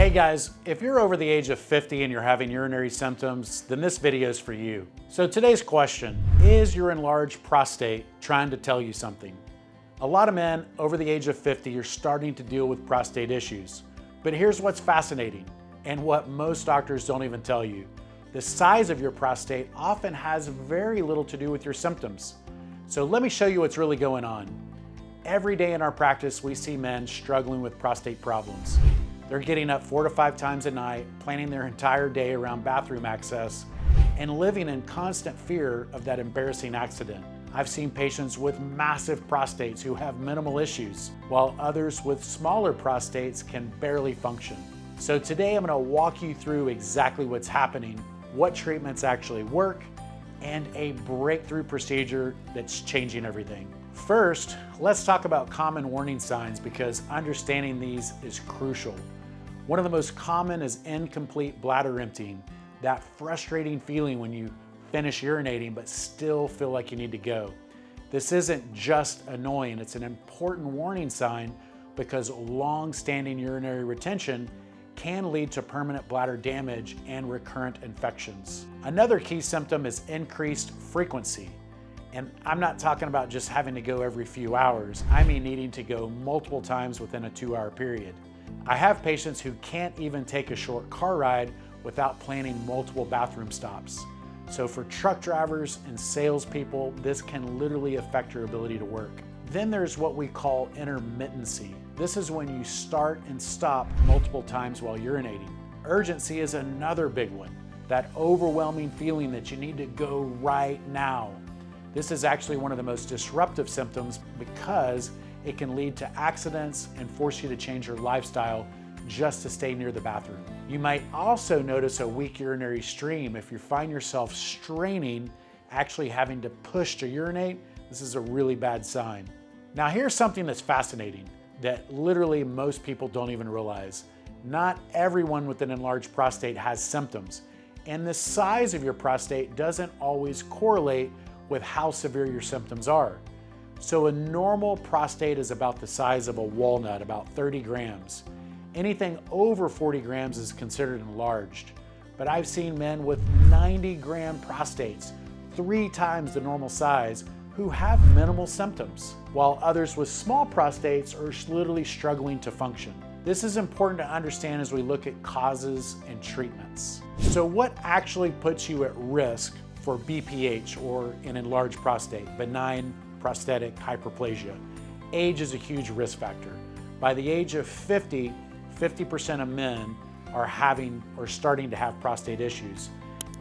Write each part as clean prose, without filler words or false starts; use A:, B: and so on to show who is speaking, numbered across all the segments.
A: Hey guys, if you're over the age of 50 and you're having urinary symptoms, then this video is for you. So today's question, is your enlarged prostate trying to tell you something? A lot of men over the age of 50 are starting to deal with prostate issues. But here's what's fascinating, and what most doctors don't even tell you. The size of your prostate often has very little to do with your symptoms. So let me show you what's really going on. Every day in our practice, we see men struggling with prostate problems. They're getting up 4 to 5 times a night, planning their entire day around bathroom access, and living in constant fear of that embarrassing accident. I've seen patients with massive prostates who have minimal issues, while others with smaller prostates can barely function. So today I'm going to walk you through exactly what's happening, what treatments actually work, and a breakthrough procedure that's changing everything. First, let's talk about common warning signs because understanding these is crucial. One of the most common is incomplete bladder emptying, that frustrating feeling when you finish urinating but still feel like you need to go. This isn't just annoying, it's an important warning sign because long-standing urinary retention can lead to permanent bladder damage and recurrent infections. Another key symptom is increased frequency. And I'm not talking about just having to go every few hours. I mean needing to go multiple times within a 2-hour period. I have patients who can't even take a short car ride without planning multiple bathroom stops. So for truck drivers and salespeople, this can literally affect your ability to work. Then there's what we call intermittency. This is when you start and stop multiple times while urinating. Urgency is another big one. That overwhelming feeling that you need to go right now. This is actually one of the most disruptive symptoms because it can lead to accidents and force you to change your lifestyle just to stay near the bathroom. You might also notice a weak urinary stream if you find yourself straining, actually having to push to urinate. This is a really bad sign. Now here's something that's fascinating that literally most people don't even realize. Not everyone with an enlarged prostate has symptoms, and the size of your prostate doesn't always correlate with how severe your symptoms are. So a normal prostate is about the size of a walnut, about 30 grams. Anything over 40 grams is considered enlarged. But I've seen men with 90-gram prostates, 3 times the normal size, who have minimal symptoms, while others with small prostates are literally struggling to function. This is important to understand as we look at causes and treatments. So what actually puts you at risk for BPH or an enlarged prostate, benign prostatic hyperplasia? Age is a huge risk factor. By the age of 50, 50% of men are having or starting to have prostate issues.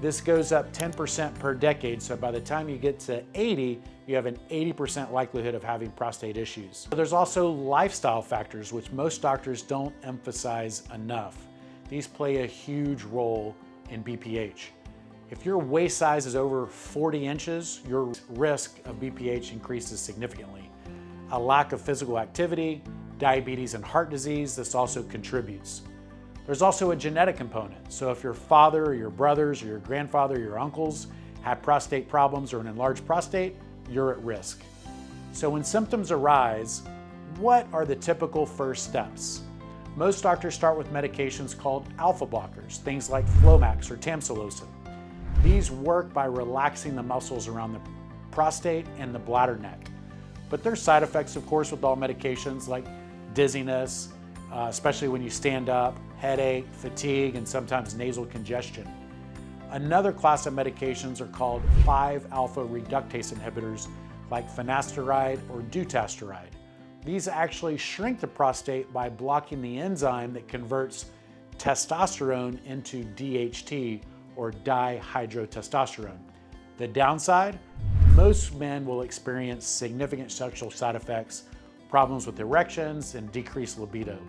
A: This goes up 10% per decade, so by the time you get to 80, you have an 80% likelihood of having prostate issues. There's also lifestyle factors, which most doctors don't emphasize enough. These play a huge role in BPH. If your waist size is over 40 inches, your risk of BPH increases significantly. A lack of physical activity, diabetes and heart disease, this also contributes. There's also a genetic component. So if your father or your brothers or your grandfather or your uncles have prostate problems or an enlarged prostate, you're at risk. So when symptoms arise, what are the typical first steps? Most doctors start with medications called alpha blockers, things like Flomax or tamsulosin. These work by relaxing the muscles around the prostate and the bladder neck. But there's side effects, of course, with all medications like dizziness, especially when you stand up, headache, fatigue, and sometimes nasal congestion. Another class of medications are called 5-alpha reductase inhibitors like finasteride or dutasteride. These actually shrink the prostate by blocking the enzyme that converts testosterone into DHT, or dihydrotestosterone. The downside, most men will experience significant sexual side effects, problems with erections, and decreased libido.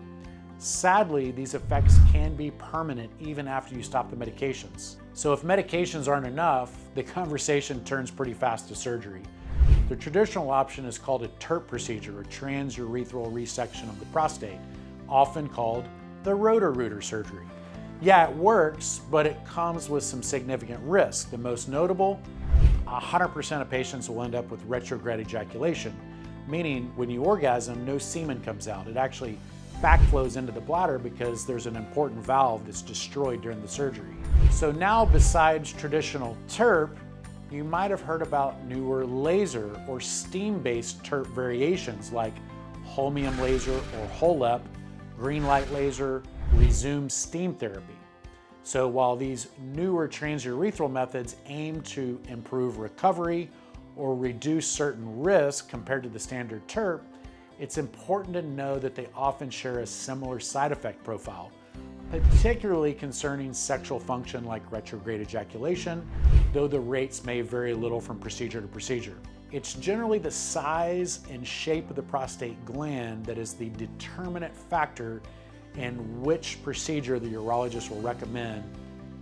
A: Sadly, these effects can be permanent even after you stop the medications. So if medications aren't enough, the conversation turns pretty fast to surgery. The traditional option is called a TURP procedure, or transurethral resection of the prostate, often called the Roto-Rooter surgery. Yeah, it works, but it comes with some significant risks. The most notable, 100% of patients will end up with retrograde ejaculation, meaning when you orgasm, no semen comes out. It actually backflows into the bladder because there's an important valve that's destroyed during the surgery. So now, besides traditional TURP, you might have heard about newer laser or steam-based TURP variations like holmium laser or HOLEP, green light laser, resume steam therapy. So while these newer transurethral methods aim to improve recovery or reduce certain risks compared to the standard TURP, it's important to know that they often share a similar side effect profile, particularly concerning sexual function like retrograde ejaculation, though the rates may vary a little from procedure to procedure. It's generally the size and shape of the prostate gland that is the determinant factor in which procedure the urologist will recommend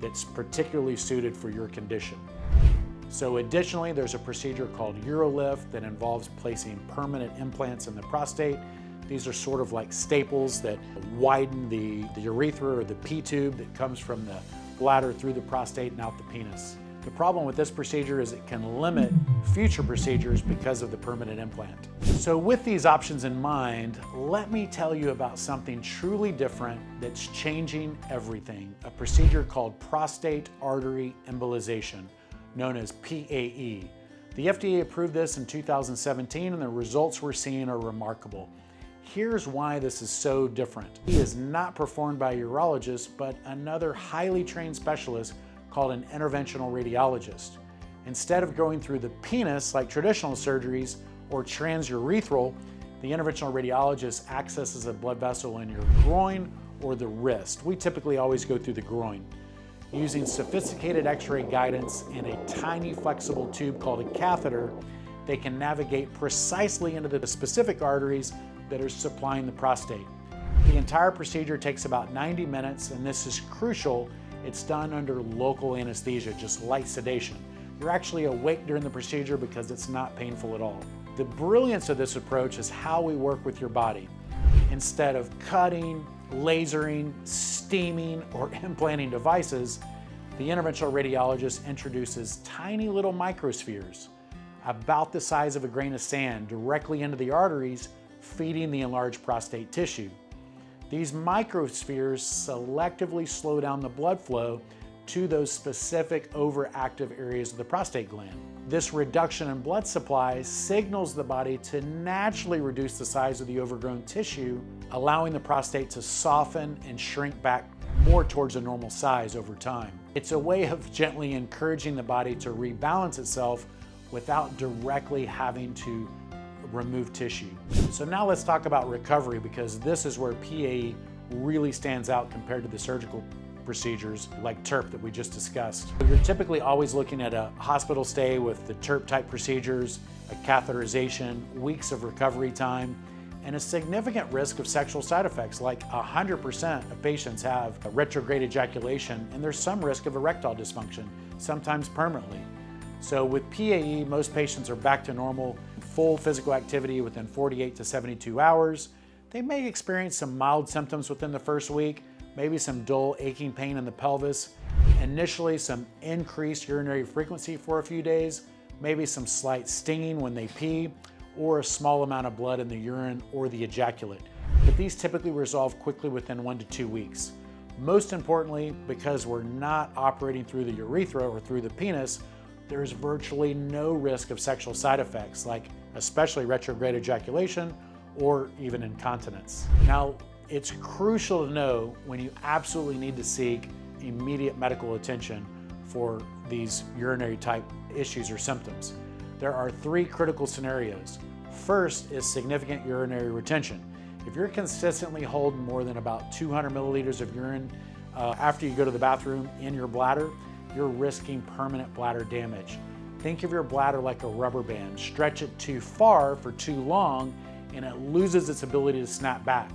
A: that's particularly suited for your condition. So additionally, there's a procedure called urolift that involves placing permanent implants in the prostate. These are sort of like staples that widen the urethra or the P-tube that comes from the bladder through the prostate and out the penis. The problem with this procedure is it can limit future procedures because of the permanent implant. So with these options in mind, let me tell you about something truly different that's changing everything, a procedure called prostate artery embolization, known as PAE. The FDA approved this in 2017 and the results we're seeing are remarkable. Here's why this is so different. It is not performed by a urologist, but another highly trained specialist called an interventional radiologist. Instead of going through the penis like traditional surgeries or transurethral, the interventional radiologist accesses a blood vessel in your groin or the wrist. We typically always go through the groin. Using sophisticated X-ray guidance and a tiny flexible tube called a catheter, they can navigate precisely into the specific arteries that are supplying the prostate. The entire procedure takes about 90 minutes, and this is crucial. It's done under local anesthesia, just light sedation. You're actually awake during the procedure because it's not painful at all. The brilliance of this approach is how we work with your body. Instead of cutting, lasering, steaming, or implanting devices, the interventional radiologist introduces tiny little microspheres, about the size of a grain of sand, directly into the arteries, feeding the enlarged prostate tissue. These microspheres selectively slow down the blood flow to those specific overactive areas of the prostate gland. This reduction in blood supply signals the body to naturally reduce the size of the overgrown tissue, allowing the prostate to soften and shrink back more towards a normal size over time. It's a way of gently encouraging the body to rebalance itself without directly having to remove tissue. So now let's talk about recovery, because this is where PAE really stands out compared to the surgical procedures like TURP that we just discussed. You're typically always looking at a hospital stay with the TURP type procedures, a catheterization, weeks of recovery time, and a significant risk of sexual side effects. Like 100% of patients have a retrograde ejaculation, and there's some risk of erectile dysfunction, sometimes permanently. So with PAE, most patients are back to normal, full physical activity within 48 to 72 hours. They may experience some mild symptoms within the first week, maybe some dull aching pain in the pelvis, initially some increased urinary frequency for a few days, maybe some slight stinging when they pee, or a small amount of blood in the urine or the ejaculate. But these typically resolve quickly within 1 to 2 weeks. Most importantly, because we're not operating through the urethra or through the penis, there's virtually no risk of sexual side effects, like especially retrograde ejaculation or even incontinence. Now, it's crucial to know when you absolutely need to seek immediate medical attention for these urinary type issues or symptoms. There are 3 critical scenarios. First is significant urinary retention. If you're consistently holding more than about 200 milliliters of urine after you go to the bathroom in your bladder, you're risking permanent bladder damage. Think of your bladder like a rubber band. Stretch it too far for too long and it loses its ability to snap back.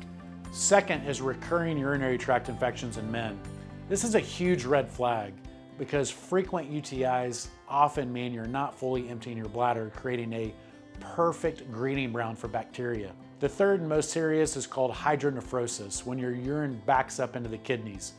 A: Second is recurring urinary tract infections in men. This is a huge red flag because frequent UTIs often mean you're not fully emptying your bladder, creating a perfect breeding ground for bacteria. The third and most serious is called hydronephrosis, when your urine backs up into the kidneys.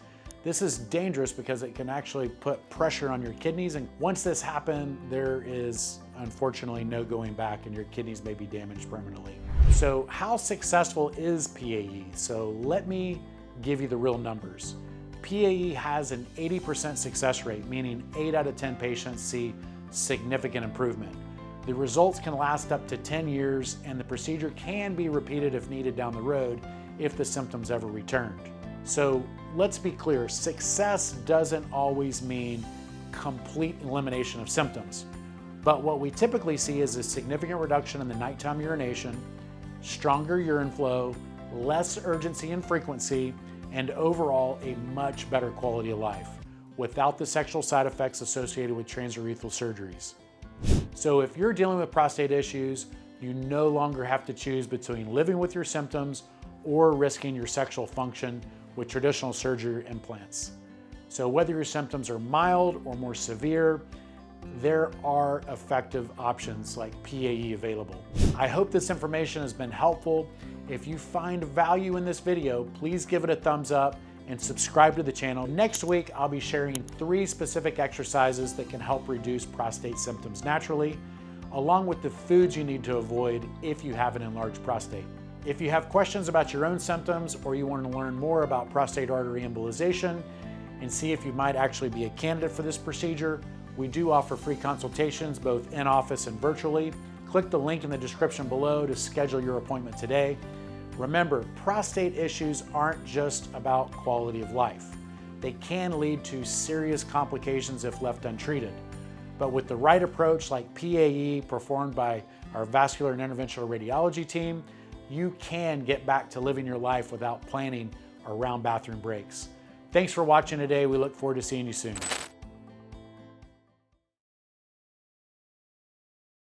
A: This is dangerous because it can actually put pressure on your kidneys, and once this happens, there is unfortunately no going back and your kidneys may be damaged permanently. So how successful is PAE? So let me give you the real numbers. PAE has an 80% success rate, meaning 8 out of 10 patients see significant improvement. The results can last up to 10 years and the procedure can be repeated if needed down the road if the symptoms ever returned. So let's be clear, success doesn't always mean complete elimination of symptoms. But what we typically see is a significant reduction in the nighttime urination, stronger urine flow, less urgency and frequency, and overall a much better quality of life without the sexual side effects associated with transurethral surgeries. So if you're dealing with prostate issues, you no longer have to choose between living with your symptoms or risking your sexual function with traditional surgery implants. So whether your symptoms are mild or more severe, there are effective options like PAE available. I hope this information has been helpful. If you find value in this video, please give it a thumbs up and subscribe to the channel. Next week, I'll be sharing 3 specific exercises that can help reduce prostate symptoms naturally, along with the foods you need to avoid if you have an enlarged prostate. If you have questions about your own symptoms or you want to learn more about prostate artery embolization and see if you might actually be a candidate for this procedure, we do offer free consultations both in office and virtually. Click the link in the description below to schedule your appointment today. Remember, prostate issues aren't just about quality of life. They can lead to serious complications if left untreated. But with the right approach like PAE performed by our vascular and interventional radiology team, you can get back to living your life without planning around bathroom breaks. Thanks for watching today. We look forward to seeing you soon.